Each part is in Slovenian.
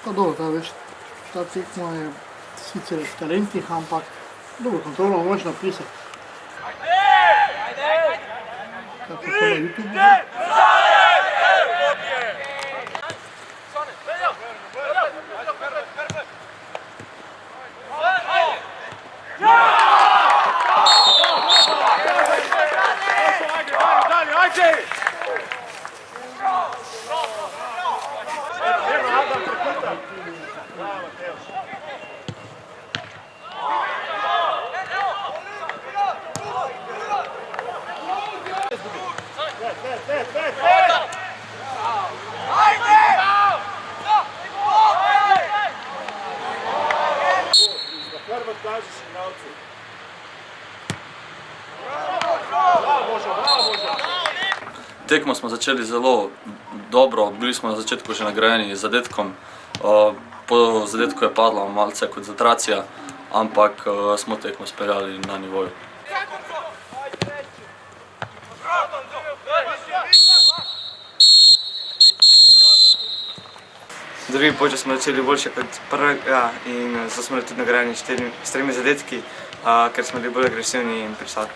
Pa dobro, ta tekma je sicer v talentih, ampak dobro, kontrolo močno pisati. Kako to na YouTube? Tekmo smo začeli zelo dobro, bili smo na začetku že nagrajeni z zadetkom. Po zadetku je padla malce koncentracija, ampak smo tekmo speljali na nivoju. Drugi polčas smo začeli boljše kot prvega in zato smo bili tudi nagrajeni s 3 zadetki, ker smo bili bolj agresivni in prisotni.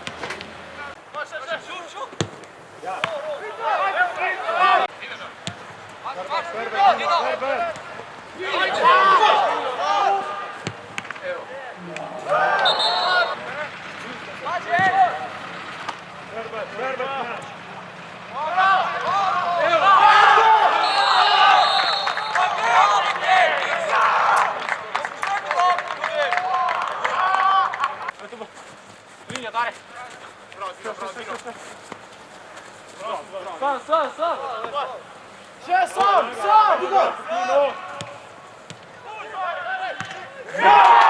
Sam!